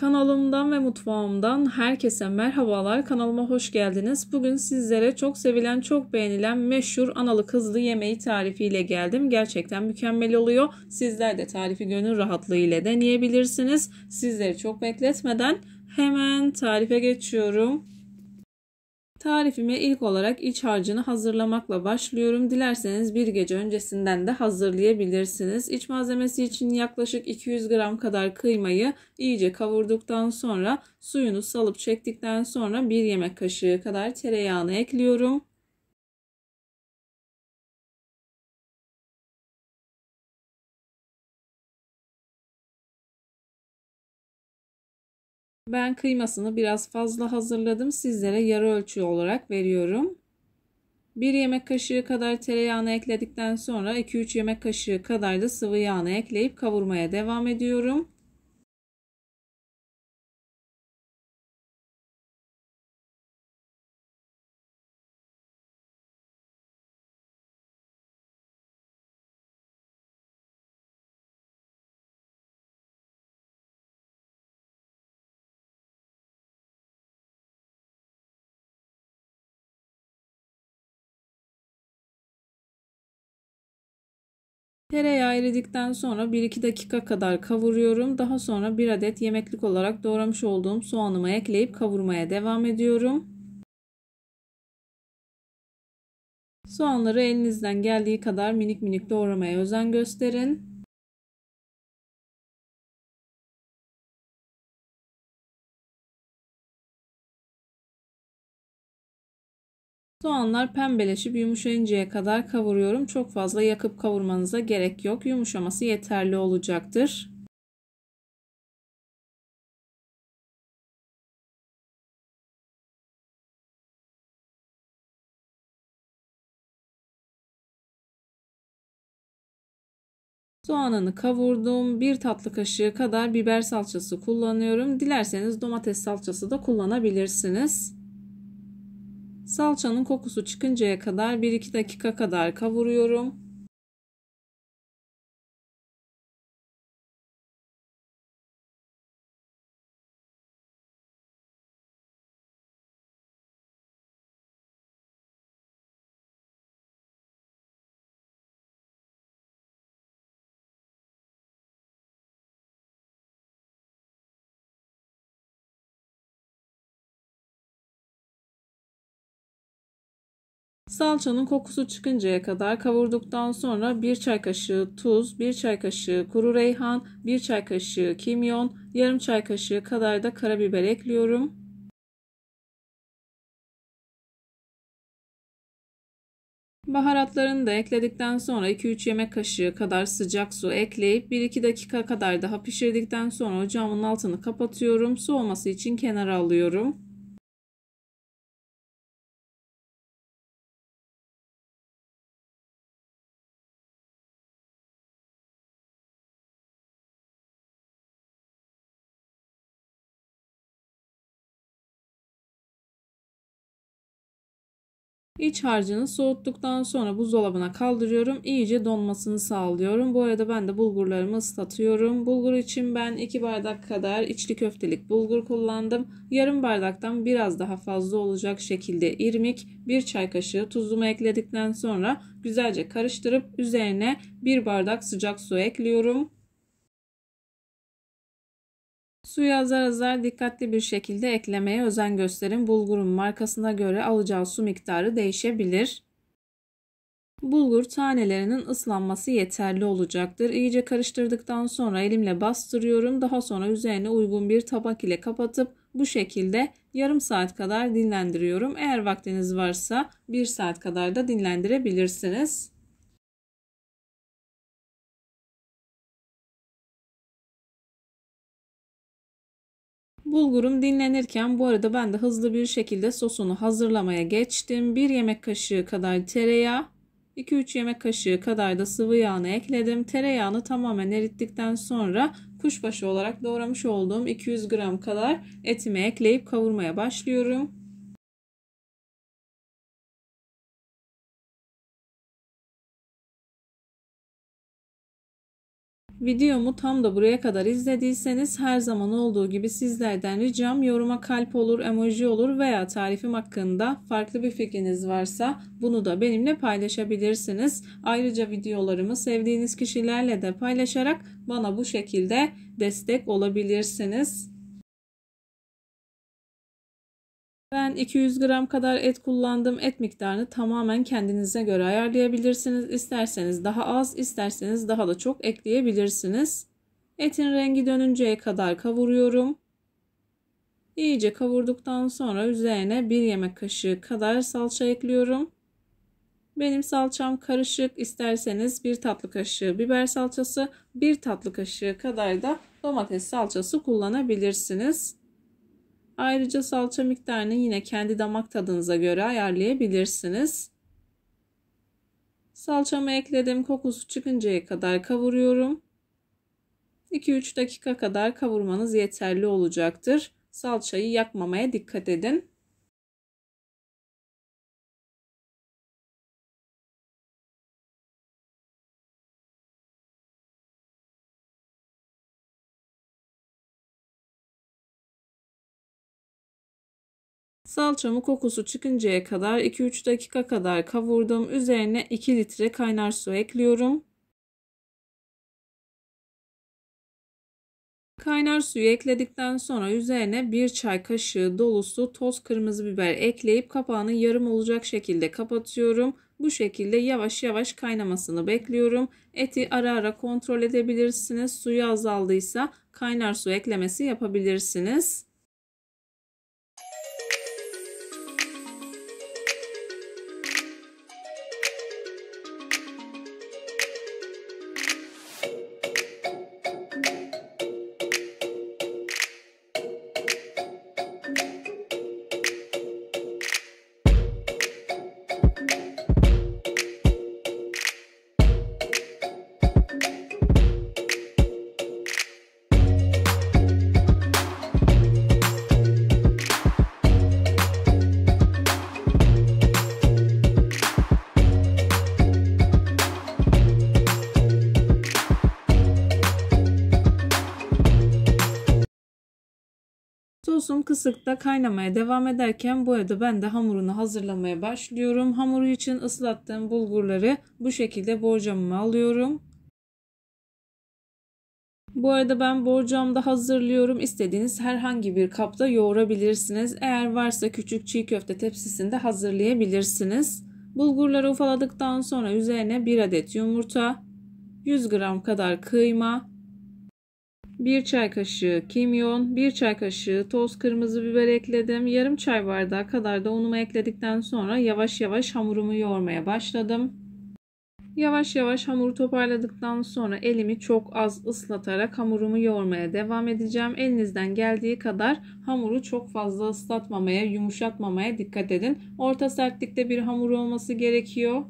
Kanalımdan ve mutfağımdan herkese merhabalar. Kanalıma hoş geldiniz. Bugün sizlere çok sevilen, çok beğenilen meşhur analı kızlı yemeği tarifiyle geldim. Gerçekten mükemmel oluyor. Sizler de tarifi gönül rahatlığı ile deneyebilirsiniz. Sizleri çok bekletmeden hemen tarife geçiyorum. Tarifime ilk olarak iç harcını hazırlamakla başlıyorum. Dilerseniz bir gece öncesinden de hazırlayabilirsiniz. İç malzemesi için yaklaşık 200 gram kadar kıymayı iyice kavurduktan sonra suyunu salıp çektikten sonra 1 yemek kaşığı kadar tereyağını ekliyorum. Ben kıymasını biraz fazla hazırladım. Sizlere yarı ölçü olarak veriyorum. 1 yemek kaşığı kadar tereyağını ekledikten sonra 2-3 yemek kaşığı kadar da sıvı yağını ekleyip kavurmaya devam ediyorum. Tereyağı eridikten sonra 1-2 dakika kadar kavuruyorum. Daha sonra 1 adet yemeklik olarak doğramış olduğum soğanımı ekleyip kavurmaya devam ediyorum. Soğanları elinizden geldiği kadar minik minik doğramaya özen gösterin. Soğanlar pembeleşip yumuşayıncaya kadar kavuruyorum. Çok fazla yakıp kavurmanıza gerek yok. Yumuşaması yeterli olacaktır. Soğanını kavurdum. 1 tatlı kaşığı kadar biber salçası kullanıyorum. Dilerseniz domates salçası da kullanabilirsiniz. Salçanın kokusu çıkıncaya kadar 1-2 dakika kadar kavuruyorum. Salçanın kokusu çıkıncaya kadar kavurduktan sonra 1 çay kaşığı tuz, 1 çay kaşığı kuru reyhan, 1 çay kaşığı kimyon, yarım çay kaşığı kadar da karabiber ekliyorum. Baharatlarını da ekledikten sonra 2-3 yemek kaşığı kadar sıcak su ekleyip 1-2 dakika kadar daha pişirdikten sonra ocağımın altını kapatıyorum. Soğuması için kenara alıyorum. İç harcını soğuttuktan sonra buzdolabına kaldırıyorum. İyice donmasını sağlıyorum. Bu arada ben de bulgurlarımı ıslatıyorum. Bulgur için ben 2 bardak kadar içli köftelik bulgur kullandım. Yarım bardaktan biraz daha fazla olacak şekilde irmik, 1 çay kaşığı tuzumu ekledikten sonra güzelce karıştırıp üzerine 1 bardak sıcak su ekliyorum. Suyu azar azar dikkatli bir şekilde eklemeye özen gösterin. Bulgurun markasına göre alacağı su miktarı değişebilir. Bulgur tanelerinin ıslanması yeterli olacaktır. İyice karıştırdıktan sonra elimle bastırıyorum. Daha sonra üzerine uygun bir tabak ile kapatıp bu şekilde yarım saat kadar dinlendiriyorum. Eğer vaktiniz varsa 1 saat kadar da dinlendirebilirsiniz. Bulgurum dinlenirken bu arada ben de hızlı bir şekilde sosunu hazırlamaya geçtim. 1 yemek kaşığı kadar tereyağı, 2-3 yemek kaşığı kadar da sıvı yağını ekledim. Tereyağını tamamen erittikten sonra kuşbaşı olarak doğramış olduğum 200 gram kadar etimi ekleyip kavurmaya başlıyorum. Videomu tam da buraya kadar izlediyseniz her zaman olduğu gibi sizlerden ricam yoruma kalp olur, emoji olur veya tarifim hakkında farklı bir fikriniz varsa bunu da benimle paylaşabilirsiniz. Ayrıca videolarımı sevdiğiniz kişilerle de paylaşarak bana bu şekilde destek olabilirsiniz. Ben 200 gram kadar et kullandım. Et miktarını tamamen kendinize göre ayarlayabilirsiniz. İsterseniz daha az, isterseniz daha da çok ekleyebilirsiniz. Etin rengi dönünceye kadar kavuruyorum. İyice kavurduktan sonra üzerine 1 yemek kaşığı kadar salça ekliyorum. Benim salçam karışık. İsterseniz 1 tatlı kaşığı biber salçası, 1 tatlı kaşığı kadar da domates salçası kullanabilirsiniz. Ayrıca salça miktarını yine kendi damak tadınıza göre ayarlayabilirsiniz. Salçamı ekledim. Kokusu çıkıncaya kadar kavuruyorum. 2-3 dakika kadar kavurmanız yeterli olacaktır. Salçayı yakmamaya dikkat edin. Salçamı kokusu çıkıncaya kadar 2-3 dakika kadar kavurdum. Üzerine 2 litre kaynar su ekliyorum. Kaynar suyu ekledikten sonra üzerine 1 çay kaşığı dolusu toz kırmızı biber ekleyip kapağını yarım olacak şekilde kapatıyorum. Bu şekilde yavaş yavaş kaynamasını bekliyorum. Eti ara ara kontrol edebilirsiniz. Suyu azaldıysa kaynar su eklemesi yapabilirsiniz. Sosum kısıkta kaynamaya devam ederken bu arada ben de hamurunu hazırlamaya başlıyorum. Hamuru için ıslattığım bulgurları bu şekilde borcamıma alıyorum. Bu arada ben borcamda hazırlıyorum. İstediğiniz herhangi bir kapta yoğurabilirsiniz. Eğer varsa küçük çiğ köfte tepsisinde hazırlayabilirsiniz. Bulgurları ufaladıktan sonra üzerine 1 adet yumurta, 100 gram kadar kıyma, 1 çay kaşığı kimyon, 1 çay kaşığı toz kırmızı biber ekledim. Yarım çay bardağı kadar da unumu ekledikten sonra yavaş yavaş hamurumu yoğurmaya başladım. Yavaş yavaş hamuru toparladıktan sonra elimi çok az ıslatarak hamurumu yoğurmaya devam edeceğim. Elinizden geldiği kadar hamuru çok fazla ıslatmamaya, yumuşatmamaya dikkat edin. Orta sertlikte bir hamur olması gerekiyor.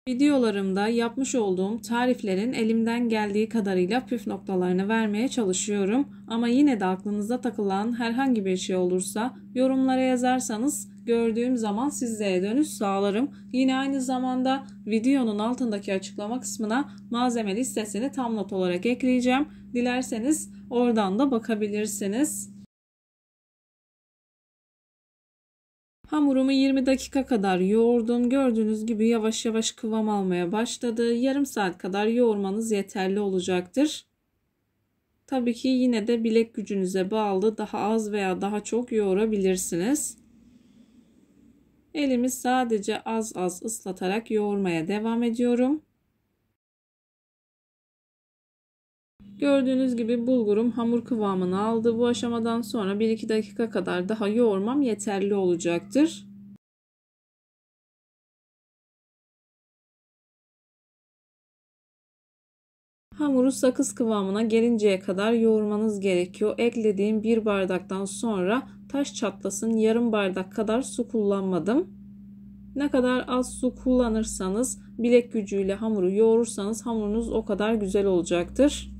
Videolarımda yapmış olduğum tariflerin elimden geldiği kadarıyla püf noktalarını vermeye çalışıyorum. Ama yine de aklınıza takılan herhangi bir şey olursa yorumlara yazarsanız gördüğüm zaman sizlere dönüş sağlarım. Yine aynı zamanda videonun altındaki açıklama kısmına malzeme listesini tam not olarak ekleyeceğim. Dilerseniz oradan da bakabilirsiniz. Hamurumu 20 dakika kadar yoğurdum. Gördüğünüz gibi yavaş yavaş kıvam almaya başladı. Yarım saat kadar yoğurmanız yeterli olacaktır. Tabii ki yine de bilek gücünüze bağlı, daha az veya daha çok yoğurabilirsiniz. Elimi sadece az az ıslatarak yoğurmaya devam ediyorum. Gördüğünüz gibi bulgurum hamur kıvamını aldı. Bu aşamadan sonra 1-2 dakika kadar daha yoğurmam yeterli olacaktır. Hamuru sakız kıvamına gelinceye kadar yoğurmanız gerekiyor. Eklediğim 1 bardaktan sonra taş çatlasın, yarım bardak kadar su kullanmadım. Ne kadar az su kullanırsanız, bilek gücüyle hamuru yoğurursanız hamurunuz o kadar güzel olacaktır.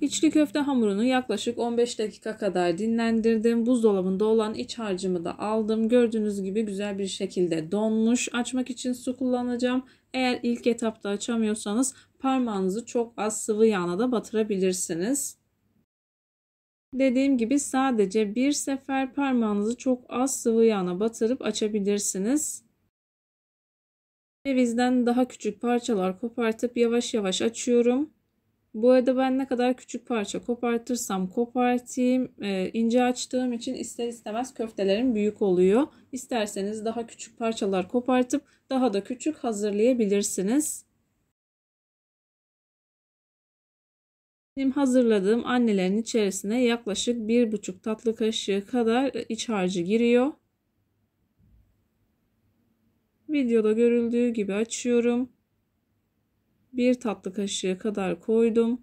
İçli köfte hamurunu yaklaşık 15 dakika kadar dinlendirdim. Buzdolabında olan iç harcımı da aldım. Gördüğünüz gibi güzel bir şekilde donmuş. Açmak için su kullanacağım. Eğer ilk etapta açamıyorsanız parmağınızı çok az sıvı yağına da batırabilirsiniz. Dediğim gibi sadece bir sefer parmağınızı çok az sıvı yağına batırıp açabilirsiniz. Cevizden daha küçük parçalar kopartıp yavaş yavaş açıyorum. Bu arada ben ne kadar küçük parça kopartırsam kopartayım, ince açtığım için ister istemez köftelerim büyük oluyor. İsterseniz daha küçük parçalar kopartıp daha da küçük hazırlayabilirsiniz. Benim hazırladığım annelerin içerisine yaklaşık 1,5 tatlı kaşığı kadar iç harcı giriyor. Videoda görüldüğü gibi açıyorum. 1 tatlı kaşığı kadar koydum.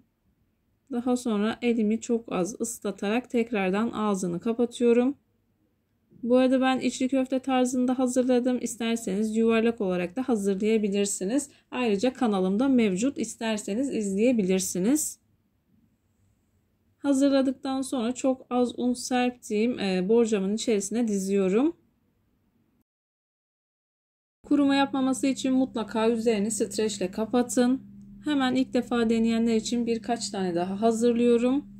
Daha sonra elimi çok az ıslatarak tekrardan ağzını kapatıyorum. Bu arada ben içli köfte tarzında hazırladım. İsterseniz yuvarlak olarak da hazırlayabilirsiniz. Ayrıca kanalımda mevcut. İsterseniz izleyebilirsiniz. Hazırladıktan sonra çok az un serptiğim borcamın içerisine diziyorum. Kuruma yapmaması için mutlaka üzerini streçle kapatın. Hemen ilk defa deneyenler için birkaç tane daha hazırlıyorum.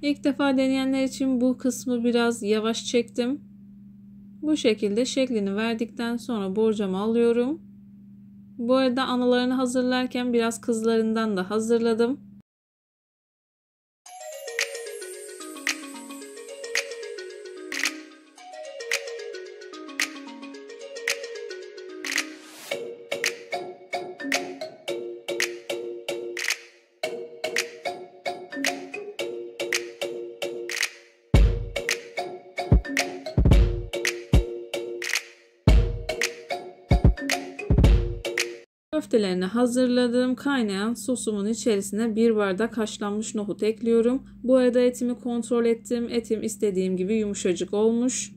İlk defa deneyenler için bu kısmı biraz yavaş çektim. Bu şekilde şeklini verdikten sonra borcamı alıyorum. Bu arada analarını hazırlarken biraz kızlarından da hazırladım. Köftelerini hazırladım. Kaynayan sosumun içerisine 1 bardak haşlanmış nohut ekliyorum. Bu arada etimi kontrol ettim. Etim istediğim gibi yumuşacık olmuş.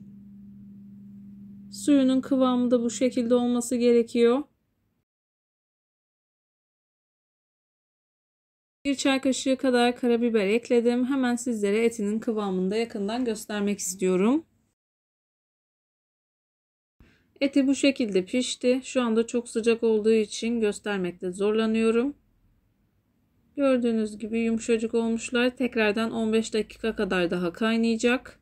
Suyunun kıvamı da bu şekilde olması gerekiyor. 1 çay kaşığı kadar karabiber ekledim. Hemen sizlere etinin kıvamını da yakından göstermek istiyorum. Eti bu şekilde pişti. Şu anda çok sıcak olduğu için göstermekte zorlanıyorum. Gördüğünüz gibi yumuşacık olmuşlar. Tekrardan 15 dakika kadar daha kaynayacak.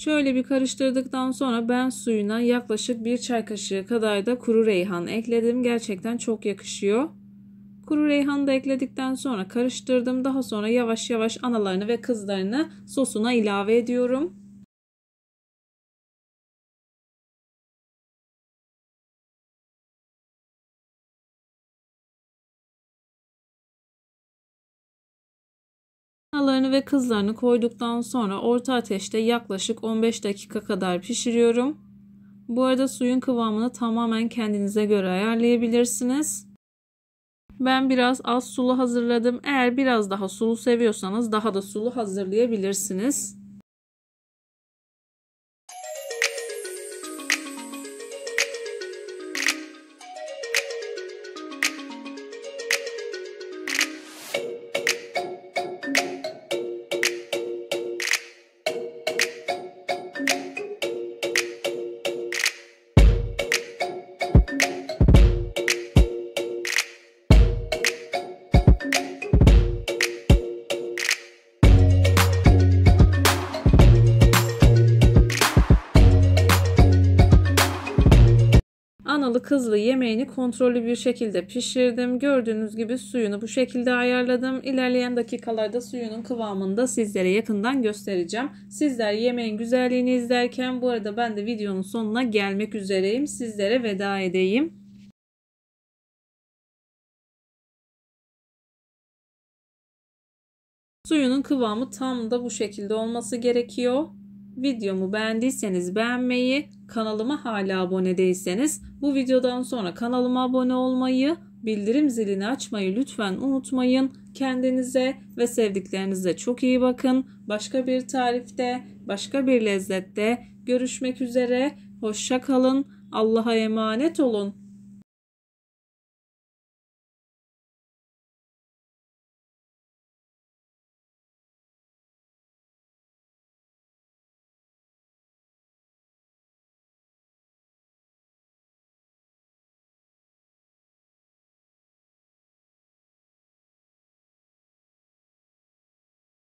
Şöyle bir karıştırdıktan sonra ben suyuna yaklaşık 1 çay kaşığı kadar da kuru reyhan ekledim. Gerçekten çok yakışıyor. Kuru reyhanı da ekledikten sonra karıştırdım. Daha sonra yavaş yavaş analarını ve kızlarını sosuna ilave ediyorum. Yağlarını ve kızlarını koyduktan sonra orta ateşte yaklaşık 15 dakika kadar pişiriyorum. Bu arada suyun kıvamını tamamen kendinize göre ayarlayabilirsiniz. Ben biraz az sulu hazırladım. Eğer biraz daha sulu seviyorsanız daha da sulu hazırlayabilirsiniz. Analı kızlı yemeğini kontrollü bir şekilde pişirdim. Gördüğünüz gibi suyunu bu şekilde ayarladım. İlerleyen dakikalarda suyunun kıvamını da sizlere yakından göstereceğim. Sizler yemeğin güzelliğini izlerken bu arada ben de videonun sonuna gelmek üzereyim. Sizlere veda edeyim. Suyunun kıvamı tam da bu şekilde olması gerekiyor. Videomu beğendiyseniz beğenmeyi, kanalıma hala abone değilseniz bu videodan sonra kanalıma abone olmayı, bildirim zilini açmayı lütfen unutmayın. Kendinize ve sevdiklerinize çok iyi bakın. Başka bir tarifte, başka bir lezzette görüşmek üzere. Hoşça kalın. Allah'a emanet olun.